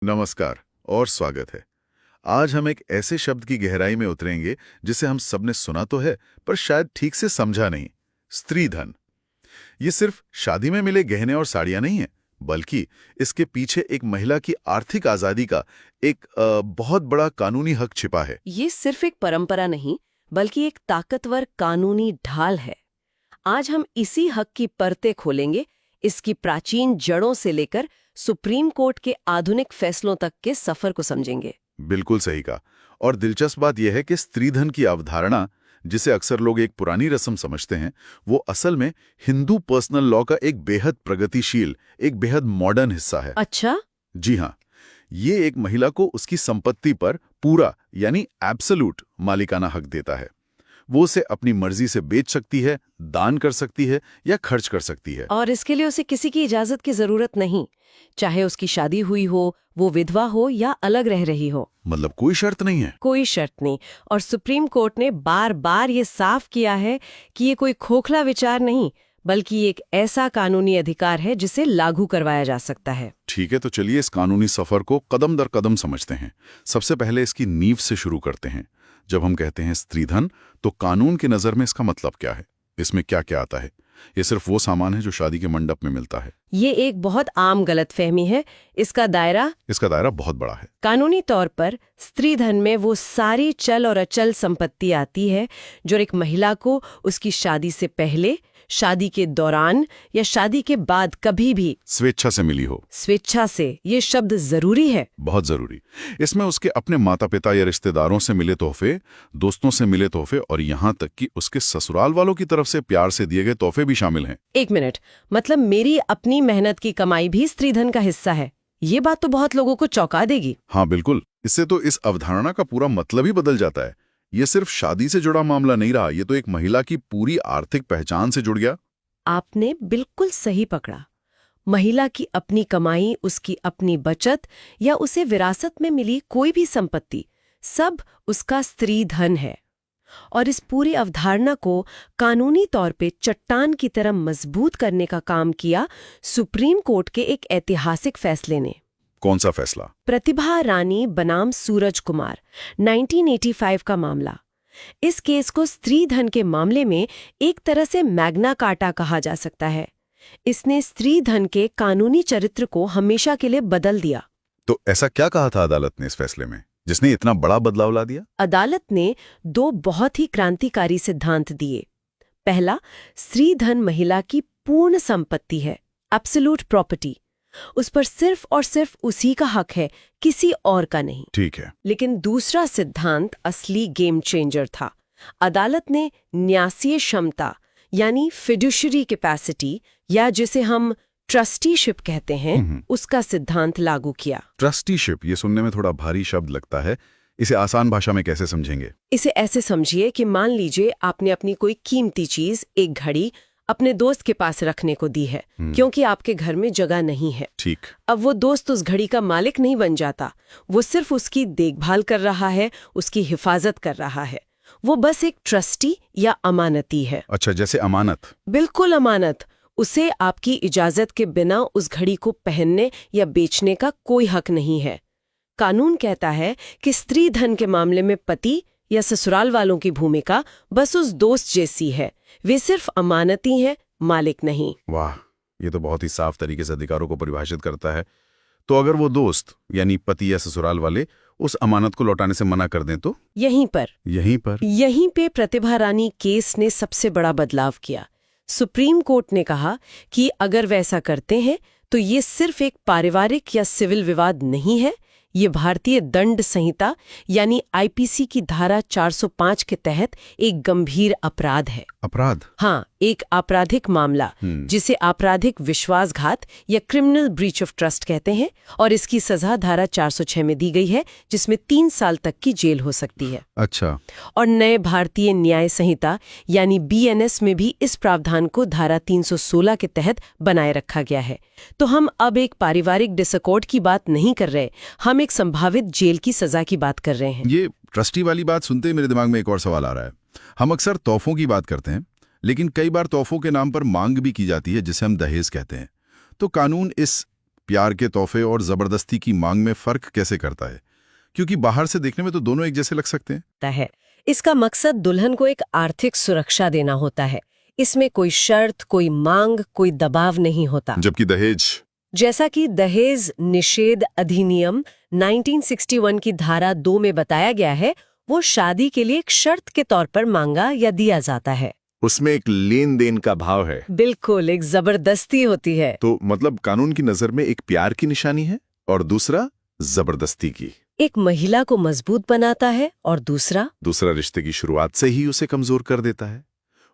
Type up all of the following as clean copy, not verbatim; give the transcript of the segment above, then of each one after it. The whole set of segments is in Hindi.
नमस्कार और स्वागत है। आज हम एक ऐसे शब्द की गहराई में उतरेंगे जिसे हम सबने सुना तो है पर शायद ठीक से समझा नहीं। स्त्री धन। ये सिर्फ शादी में मिले गहने और साड़ियां नहीं है, बल्कि इसके पीछे एक महिला की आर्थिक आजादी का एक बहुत बड़ा कानूनी हक छिपा है। ये सिर्फ एक परंपरा नहीं, बल्कि एक ताकतवर कानूनी ढाल है। आज हम इसी हक की परतें खोलेंगे, इसकी प्राचीन जड़ों से लेकर सुप्रीम कोर्ट के आधुनिक फैसलों तक के सफर को समझेंगे। बिल्कुल सही कहा। और दिलचस्प बात यह है कि स्त्रीधन की अवधारणा, जिसे अक्सर लोग एक पुरानी रस्म समझते हैं, वो असल में हिंदू पर्सनल लॉ का एक बेहद प्रगतिशील, एक बेहद मॉडर्न हिस्सा है। अच्छा? जी हाँ, ये एक महिला को उसकी संपत्ति पर पूरा यानी एब्सोल्यूट मालिकाना हक देता है। वो उसे अपनी मर्जी से बेच सकती है, दान कर सकती है या खर्च कर सकती है। और इसके लिए उसे किसी की इजाजत की जरूरत नहीं, चाहे उसकी शादी हुई हो, वो विधवा हो या अलग रह रही हो। मतलब कोई शर्त नहीं है। कोई शर्त नहीं। और सुप्रीम कोर्ट ने बार बार ये साफ किया है कि ये कोई खोखला विचार नहीं, बल्कि एक ऐसा कानूनी अधिकार है जिसे लागू करवाया जा सकता है। ठीक है, तो चलिए इस कानूनी सफर को कदम दर कदम समझते हैं। सबसे पहले इसकी नींव से शुरू करते हैं। जब हम कहते हैं स्त्रीधन, तो कानून की नजर में इसका मतलब क्या है? इसमें क्या क्या आता है? ये सिर्फ वो सामान है जो शादी के मंडप में मिलता है? ये एक बहुत आम गलतफहमी है। इसका दायरा बहुत बड़ा है। कानूनी तौर पर स्त्रीधन में वो सारी चल और अचल संपत्ति आती है जो एक महिला को उसकी शादी से पहले, शादी के दौरान या शादी के बाद कभी भी स्वेच्छा से मिली हो। स्वेच्छा से, ये शब्द जरूरी है। बहुत जरूरी। इसमें उसके अपने माता पिता या रिश्तेदारों से मिले तोहफे, दोस्तों से मिले तोहफे और यहाँ तक कि उसके ससुराल वालों की तरफ से प्यार से दिए गए तोहफे भी शामिल हैं। एक मिनट, मतलब मेरी अपनी मेहनत की कमाई भी स्त्रीधन का हिस्सा है? ये बात तो बहुत लोगों को चौंका देगी। हाँ बिल्कुल, इससे तो इस अवधारणा का पूरा मतलब ही बदल जाता है। ये सिर्फ शादी से जुड़ा मामला नहीं रहा, ये तो एक महिला की पूरी आर्थिक पहचान से जुड़ गया। आपने बिल्कुल सही पकड़ा। महिला की अपनी कमाई, उसकी अपनी बचत या उसे विरासत में मिली कोई भी संपत्ति, सब उसका स्त्री धन है। और इस पूरी अवधारणा को कानूनी तौर पे चट्टान की तरह मजबूत करने का काम किया सुप्रीम कोर्ट के एक ऐतिहासिक फैसले ने। कौन सा फैसला? प्रतिभा रानी बनाम सूरज कुमार, 1985 का मामला। इस केस को स्त्री धन के मामले में एक तरह से मैग्ना कार्टा कहा जा सकता है। इसने स्त्री धन के कानूनी चरित्र को हमेशा के लिए बदल दिया। तो ऐसा क्या कहा था अदालत ने इस फैसले में, जिसने इतना बड़ा बदलाव ला दिया? अदालत ने दो बहुत ही क्रांतिकारी सिद्धांत दिए। पहला, स्त्री धन महिला की पूर्ण संपत्ति है, एब्सोल्यूट प्रॉपर्टी। उस पर सिर्फ और सिर्फ उसी का हक है, किसी और का नहीं। ठीक है। लेकिन दूसरा सिद्धांत असली गेम चेंजर था। अदालत ने न्यासीय क्षमता यानी फिड्यूशरी कैपेसिटी, या जिसे हम ट्रस्टीशिप कहते हैं, उसका सिद्धांत लागू किया। ट्रस्टीशिप, ये सुनने में थोड़ा भारी शब्द लगता है। इसे आसान भाषा में कैसे समझेंगे? इसे ऐसे समझिए कि मान लीजिए आपने अपनी कोई कीमती चीज, एक घड़ी, अपने दोस्त के पास रखने को दी है, क्योंकि आपके घर में जगह नहीं है। ठीक। अब वो दोस्त उस घड़ी का मालिक नहीं बन जाता, वो सिर्फ उसकी देखभाल कर रहा है, उसकी हिफाजत कर रहा है। वो बस एक ट्रस्टी या अमानती है। अच्छा, जैसे अमानत। बिल्कुल अमानत। उसे आपकी इजाजत के बिना उस घड़ी को पहनने या बेचने का कोई हक नहीं है। कानून कहता है कि स्त्री धन के मामले में पति या ससुराल वालों की भूमिका बस उस दोस्त जैसी है। वे सिर्फ अमानती हैं, मालिक नहीं। वाह, ये तो बहुत ही साफ तरीके से अधिकारों को परिभाषित करता है। तो अगर वो दोस्त यानी पति या ससुराल वाले उस अमानत को लौटाने से मना कर दें तो? यहीं पे प्रतिभा रानी केस ने सबसे बड़ा बदलाव किया। सुप्रीम कोर्ट ने कहा कि अगर वैसा करते हैं तो ये सिर्फ एक पारिवारिक या सिविल विवाद नहीं है, ये भारतीय दंड संहिता यानी आईपीसी की धारा 405 के तहत एक गंभीर अपराध है। अपराध? हाँ, एक आपराधिक मामला जिसे आपराधिक विश्वासघात या क्रिमिनल ब्रीच ऑफ ट्रस्ट कहते हैं, और इसकी सजा धारा 406 में दी गई है, जिसमें 3 साल तक की जेल हो सकती है। अच्छा। और नए भारतीय न्याय संहिता यानी बीएनएस में भी इस प्रावधान को धारा 316 के तहत बनाए रखा गया है। तो हम अब एक पारिवारिक डिसअकॉर्ड की बात नहीं कर रहे, हम एक संभावित जेल की सजा की बात कर रहे हैं। ये ट्रस्टी वाली बात सुनते ही मेरे दिमाग में एक और सवाल आ रहा है। हम अक्सर तोहफों की बात करते हैं, लेकिन कई बार तोहफों के नाम पर मांग भी की जाती है, जिसे हम दहेज कहते हैं। तो कानून इस प्यार के तोहफे और जबरदस्ती की मांग में फर्क कैसे करता है? क्योंकि बाहर से देखने में तो दोनों एक जैसे लग सकते हैं। है इसका मकसद दुल्हन को एक आर्थिक सुरक्षा देना होता है। इसमें कोई शर्त, कोई मांग, कोई दबाव नहीं होता। जबकि दहेज, जैसा कि दहेज निषेध अधिनियम 1961 की धारा 2 में बताया गया है, वो शादी के लिए एक शर्त के तौर पर मांगा या दिया जाता है। उसमें एक लेन देन का भाव है। बिल्कुल, एक जबरदस्ती होती है। तो मतलब कानून की नजर में एक प्यार की निशानी है और दूसरा जबरदस्ती की। एक महिला को मजबूत बनाता है और दूसरा रिश्ते की शुरुआत से ही उसे कमजोर कर देता है।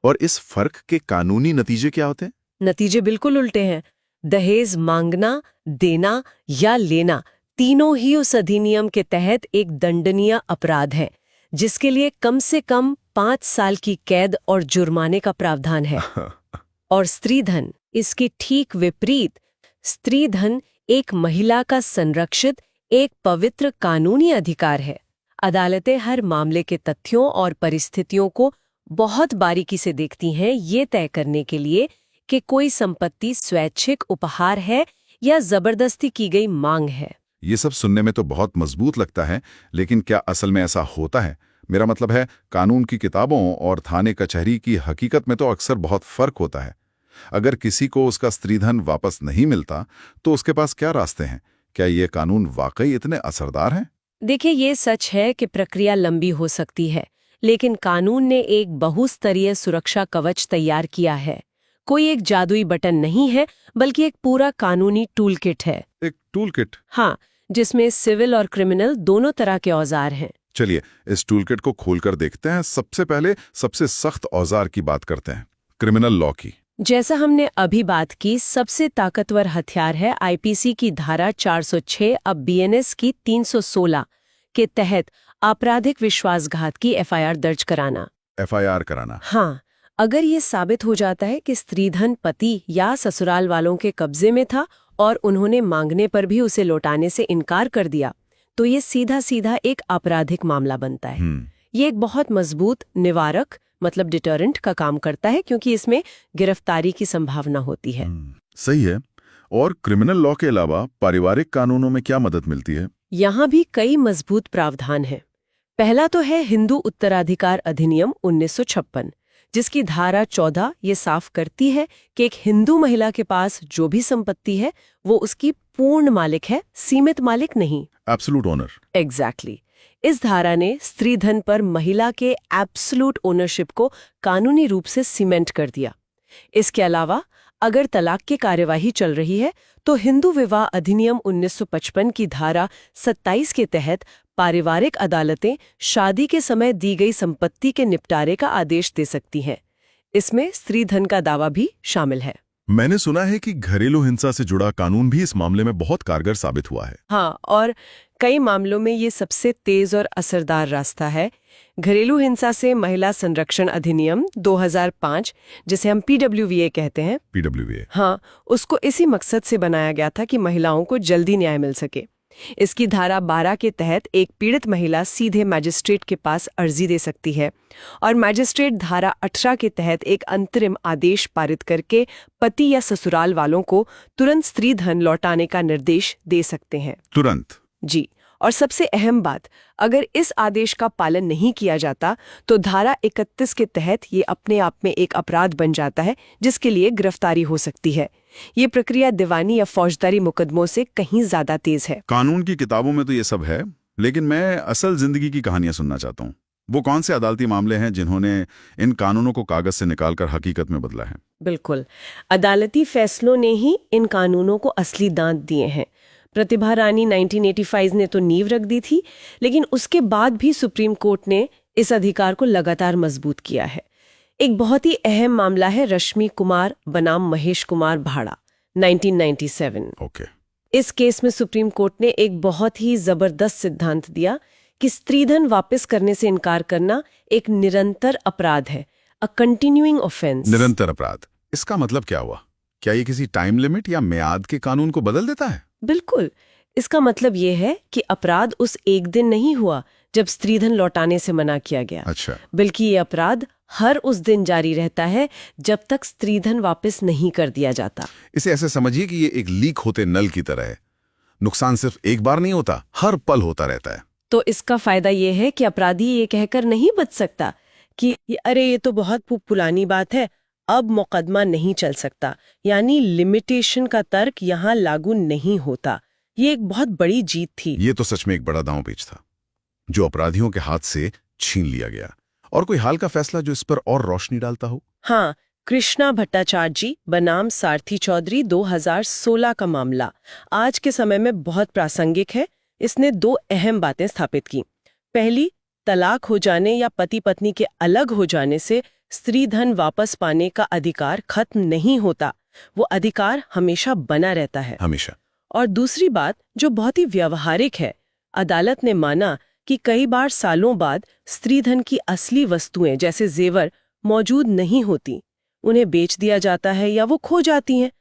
और इस फर्क के कानूनी नतीजे क्या होते हैं? नतीजे बिल्कुल उल्टे हैं। दहेज मांगना, देना या लेना, तीनों ही उस अधिनियम के तहत एक दंडनीय अपराध है, जिसके लिए कम से कम 5 साल की कैद और जुर्माने का प्रावधान है। और स्त्रीधन इसकी ठीक विपरीत। स्त्रीधन एक महिला का संरक्षित, एक पवित्र कानूनी अधिकार है। अदालतें हर मामले के तथ्यों और परिस्थितियों को बहुत बारीकी से देखती हैं, ये तय करने के लिए कि कोई संपत्ति स्वैच्छिक उपहार है या जबरदस्ती की गई मांग है। ये सब सुनने में तो बहुत मजबूत लगता है, लेकिन क्या असल में ऐसा होता है? मेरा मतलब है, कानून की किताबों और थाने कचहरी की हकीकत में तो अक्सर बहुत फर्क होता है। अगर किसी को उसका स्त्रीधन वापस नहीं मिलता, तो उसके पास क्या रास्ते हैं? क्या ये कानून वाकई इतने असरदार हैं? देखिए, ये सच है कि प्रक्रिया लंबी हो सकती है, लेकिन कानून ने एक बहुस्तरीय सुरक्षा कवच तैयार किया है। कोई एक जादुई बटन नहीं है, बल्कि एक पूरा कानूनी टूल किट है। एक टूल किट? हाँ, जिसमें सिविल और क्रिमिनल दोनों तरह के औजार हैं। चलिए, इस टूल किट को खोलकर देखते हैं। सबसे पहले सबसे सख्त औजार की बात करते हैं, क्रिमिनल लॉ की। जैसा हमने अभी बात की, सबसे ताकतवर हथियार है आईपीसी की धारा 406, अब बीएनएस की 316 के तहत आपराधिक विश्वासघात की एफआईआर दर्ज कराना। एफआईआर कराना? हाँ, अगर ये साबित हो जाता है कि स्त्रीधन पति या ससुराल वालों के कब्जे में था और उन्होंने मांगने पर भी उसे लौटाने से इनकार कर दिया, तो ये सीधा सीधा एक आपराधिक मामला बनता है। ये एक बहुत मजबूत निवारक, मतलब डिटरेंट का काम करता है, क्योंकि इसमें गिरफ्तारी की संभावना होती है। सही है। और क्रिमिनल लॉ के अलावा पारिवारिक कानूनों में क्या मदद मिलती है? यहाँ भी कई मजबूत प्रावधान हैं। पहला तो है हिंदू उत्तराधिकार अधिनियम 1956, जिसकी धारा 14 ये साफ करती है कि एक हिंदू महिला के पास जो भी संपत्ति है वो उसकी पूर्ण मालिक है, सीमित मालिक नहीं। Absolute owner. एग्जैक्टली। इस धारा ने स्त्रीधन पर महिला के एब्सोल्यूट ओनरशिप को कानूनी रूप से सीमेंट कर दिया। इसके अलावा अगर तलाक की कार्यवाही चल रही है, तो हिंदू विवाह अधिनियम 1955 की धारा 27 के तहत पारिवारिक अदालतें शादी के समय दी गई संपत्ति के निपटारे का आदेश दे सकती हैं। इसमें स्त्रीधन का दावा भी शामिल है। मैंने सुना है कि घरेलू हिंसा से जुड़ा कानून भी इस मामले में बहुत कारगर साबित हुआ है। हाँ, और कई मामलों में ये सबसे तेज और असरदार रास्ता है। घरेलू हिंसा से महिला संरक्षण अधिनियम 2005, जिसे हम PWVA कहते हैं। PWVA? हाँ, उसको इसी मकसद से बनाया गया था कि महिलाओं को जल्दी न्याय मिल सके। इसकी धारा 12 के तहत एक पीड़ित महिला सीधे मैजिस्ट्रेट के पास अर्जी दे सकती है और मैजिस्ट्रेट धारा 18 के तहत एक अंतरिम आदेश पारित करके पति या ससुराल वालों को तुरंत स्त्रीधन लौटाने का निर्देश दे सकते हैं। तुरंत? जी। और सबसे अहम बात, अगर इस आदेश का पालन नहीं किया जाता तो धारा 31 के तहत ये अपने आप में एक अपराध बन जाता है, जिसके लिए गिरफ्तारी हो सकती है। ये प्रक्रिया दीवानी या फौजदारी मुकदमों से कहीं ज्यादा तेज है। कानून की किताबों में तो ये सब है, लेकिन मैं असल जिंदगी की कहानियां सुनना चाहता हूँ। वो कौन से अदालती मामले हैं जिन्होंने इन कानूनों को कागज से निकालकर हकीकत में बदला है? बिल्कुल, अदालती फैसलों ने ही इन कानूनों को असली दांत दिए हैं। प्रतिभा रानी 1985 ने तो नींव रख दी थी, लेकिन उसके बाद भी सुप्रीम कोर्ट ने इस अधिकार को लगातार मजबूत किया है। एक बहुत ही अहम मामला है रश्मि कुमार बनाम महेश कुमार भाड़ा, 1997। ओके। इस केस में सुप्रीम कोर्ट ने एक बहुत ही जबरदस्त सिद्धांत दिया कि स्त्रीधन वापस करने से इनकार करना एक निरंतर अपराध है, अ कंटिन्यूइंग ऑफेंस। निरंतर अपराध? इसका मतलब क्या हुआ? क्या ये किसी टाइम लिमिट या मियाद के कानून को बदल देता है? बिल्कुल। इसका मतलब ये है कि अपराध उस एक दिन नहीं हुआ जब स्त्रीधन लौटाने से मना किया गया। अच्छा। बल्कि ये अपराध हर उस दिन जारी रहता है जब तक स्त्रीधन वापस नहीं कर दिया जाता। इसे ऐसे समझिए कि ये एक लीक होते नल की तरह है। नुकसान सिर्फ एक बार नहीं होता, हर पल होता रहता है। तो इसका फायदा ये है कि अपराधी ये कहकर नहीं बच सकता कि अरे ये तो बहुत पुरानी बात है, अब मुकदमा नहीं चल सकता। यानी लिमिटेशन का तर्क यहाँ लागू नहीं होता। ये एक बहुत बड़ी जीत थी। ये तो सच में एक बड़ा दांव-पेच था, जो अपराधियों के हाथ से छीन लिया गया। और कोई हाल का फैसला जो इस पर और रोशनी डालता हो? हाँ, कृष्णा भट्टाचार्य जी बनाम सारथी चौधरी 2016 का मामला आज के समय में बहुत प्रासंगिक है। इसने 2 अहम बातें स्थापित की। पहली, तलाक हो जाने या पति पत्नी के अलग हो जाने से स्त्री धन वापस पाने का अधिकार खत्म नहीं होता, वो अधिकार हमेशा बना रहता है। हमेशा। और दूसरी बात जो बहुत ही व्यावहारिक है, अदालत ने माना कि कई बार सालों बाद स्त्री धन की असली वस्तुएं जैसे जेवर मौजूद नहीं होती, उन्हें बेच दिया जाता है या वो खो जाती हैं।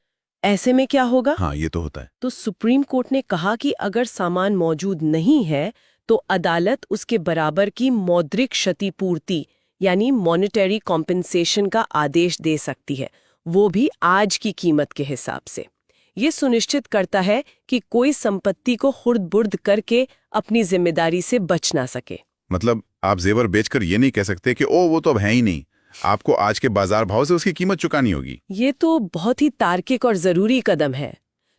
ऐसे में क्या होगा? हाँ, ये तो होता है। तो सुप्रीम कोर्ट ने कहा कि अगर सामान मौजूद नहीं है तो अदालत उसके बराबर की मौद्रिक क्षतिपूर्ति यानी मॉनेटरी कॉम्पेंसेशन का आदेश दे सकती है, वो भी आज की कीमत के हिसाब से। ये सुनिश्चित करता है कि कोई संपत्ति को हुर्द-बुर्द करके अपनी जिम्मेदारी से बच ना सके। मतलब आप जेवर बेचकर ये नहीं कह सकते कि ओ वो तो अब है ही नहीं, आपको आज के बाजार भाव से उसकी कीमत चुकानी होगी। ये तो बहुत ही तार्किक और जरूरी कदम है।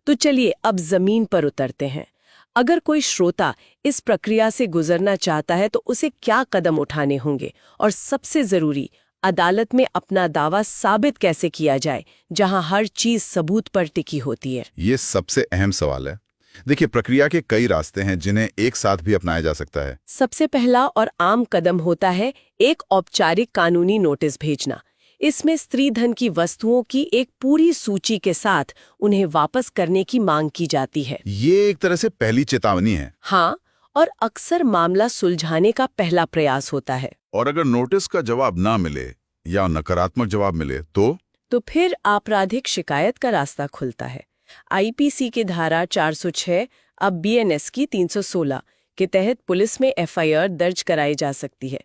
तो चलिए अब जमीन पर उतरते हैं। अगर कोई श्रोता इस प्रक्रिया से गुजरना चाहता है तो उसे क्या कदम उठाने होंगे, और सबसे जरूरी, अदालत में अपना दावा साबित कैसे किया जाए जहां हर चीज सबूत पर टिकी होती है? ये सबसे अहम सवाल है। देखिए, प्रक्रिया के कई रास्ते हैं जिन्हें एक साथ भी अपनाया जा सकता है। सबसे पहला और आम कदम होता है एक औपचारिक कानूनी नोटिस भेजना। इसमें स्त्री धन की वस्तुओं की एक पूरी सूची के साथ उन्हें वापस करने की मांग की जाती है। ये एक तरह से पहली चेतावनी है। हाँ, और अक्सर मामला सुलझाने का पहला प्रयास होता है। और अगर नोटिस का जवाब ना मिले या नकारात्मक जवाब मिले तो फिर आपराधिक शिकायत का रास्ता खुलता है। आईपीसी की धारा 406 अब बीएनएस की 316 के तहत पुलिस में एफआईआर दर्ज कराई जा सकती है।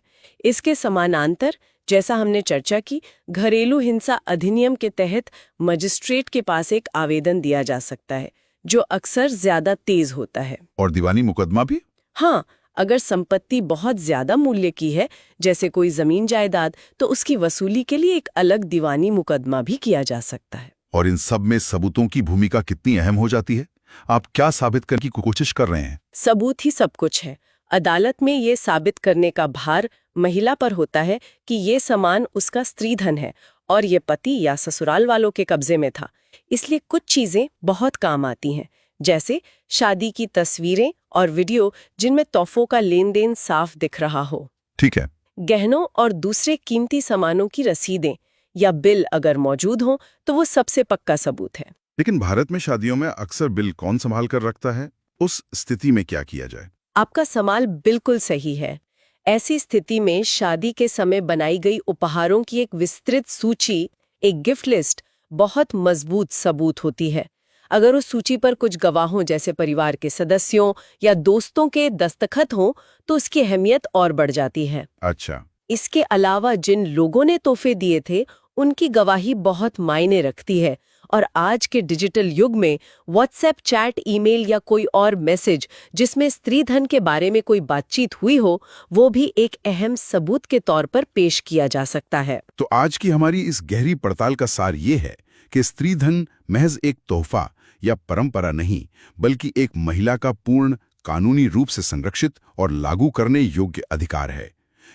इसके समानांतर, जैसा हमने चर्चा की, घरेलू हिंसा अधिनियम के तहत मजिस्ट्रेट के पास एक आवेदन दिया जा सकता है, जो अक्सर ज्यादा तेज होता है। और दीवानी मुकदमा भी? हाँ, अगर संपत्ति बहुत ज्यादा मूल्य की है, जैसे कोई जमीन जायदाद, तो उसकी वसूली के लिए एक अलग दीवानी मुकदमा भी किया जा सकता है। और इन सब में सबूतों की भूमिका कितनी अहम हो जाती है? आप क्या साबित करने की कोशिश कर रहे हैं? सबूत ही सब कुछ है। अदालत में ये साबित करने का भार महिला पर होता है कि ये सामान उसका स्त्री धन है और ये पति या ससुराल वालों के कब्जे में था। इसलिए कुछ चीजें बहुत काम आती हैं, जैसे शादी की तस्वीरें और वीडियो जिनमें तोहफों का लेन देन साफ दिख रहा हो। ठीक है। गहनों और दूसरे कीमती सामानों की रसीदें या बिल अगर मौजूद हों तो वो सबसे पक्का सबूत है। लेकिन भारत में शादियों में अक्सर बिल कौन संभाल कर रखता है? उस स्थिति में क्या किया जाए? आपका सवाल बिल्कुल सही है। ऐसी स्थिति में शादी के समय बनाई गई उपहारों की एक विस्तृत सूची, एक गिफ्ट लिस्ट, बहुत मजबूत सबूत होती है। अगर उस सूची पर कुछ गवाहों जैसे परिवार के सदस्यों या दोस्तों के दस्तखत हों तो उसकी अहमियत और बढ़ जाती है। अच्छा। इसके अलावा जिन लोगों ने तोहफे दिए थे उनकी गवाही बहुत मायने रखती है, और आज के डिजिटल युग में व्हाट्सएप चैट, ईमेल या कोई और मैसेज जिसमें स्त्री धन के बारे में कोई बातचीत हुई हो, वो भी एक अहम सबूत के तौर पर पेश किया जा सकता है। तो आज की हमारी इस गहरी पड़ताल का सार ये है कि स्त्री धन महज एक तोहफा या परंपरा नहीं, बल्कि एक महिला का पूर्ण कानूनी रूप से संरक्षित और लागू करने योग्य अधिकार है।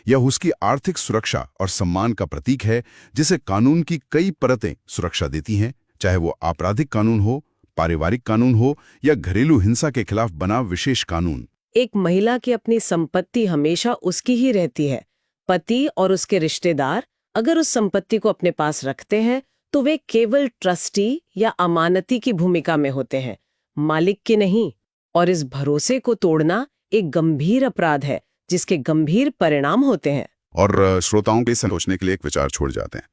यह उसकी आर्थिक सुरक्षा और सम्मान का प्रतीक है, जिसे कानून की कई परतें सुरक्षा देती हैं, चाहे वो आपराधिक कानून हो, पारिवारिक कानून हो या घरेलू हिंसा के खिलाफ बना विशेष कानून। एक महिला की अपनी संपत्ति हमेशा उसकी ही रहती है। पति और उसके रिश्तेदार अगर उस संपत्ति को अपने पास रखते हैं तो वे केवल ट्रस्टी या अमानती की भूमिका में होते हैं, मालिक की नहीं। और इस भरोसे को तोड़ना एक गंभीर अपराध है जिसके गंभीर परिणाम होते हैं। और श्रोताओं के सोचने के लिए एक विचार छोड़ जाते हैं।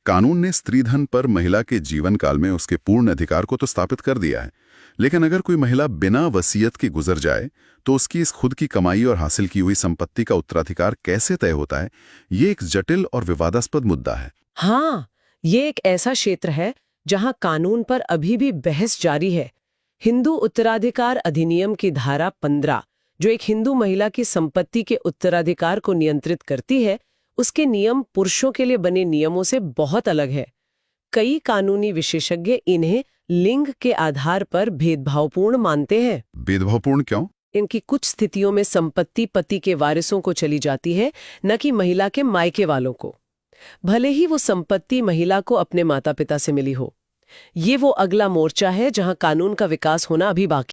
कानून ने स्त्री धन पर महिला के जीवन काल में उसके पूर्ण अधिकार को तो स्थापित कर दिया है, लेकिन अगर कोई महिला बिना वसीयत के गुजर जाए तो उसकी इस खुद की कमाई और हासिल की हुई संपत्ति का उत्तराधिकार कैसे तय होता है, ये एक जटिल और विवादास्पद मुद्दा है। हाँ, ये एक ऐसा क्षेत्र है जहां कानून पर अभी भी बहस जारी है। हिंदू उत्तराधिकार अधिनियम की धारा 15, जो एक हिंदू महिला की संपत्ति के उत्तराधिकार को नियंत्रित करती है, उसके नियम पुरुषों के लिए बने नियमों से बहुत अलग है। कई कानूनी विशेषज्ञ इन्हें लिंग के आधार पर भेदभावपूर्ण मानते हैं। भेदभावपूर्ण क्यों? इनकी कुछ स्थितियों में संपत्ति पति के वारिसों को चली जाती है, न कि महिला के मायके वालों को, भले ही वो संपत्ति महिला को अपने माता पिता से मिली हो। ये वो अगला मोर्चा है जहां कानून का विकास होना अभी बाकी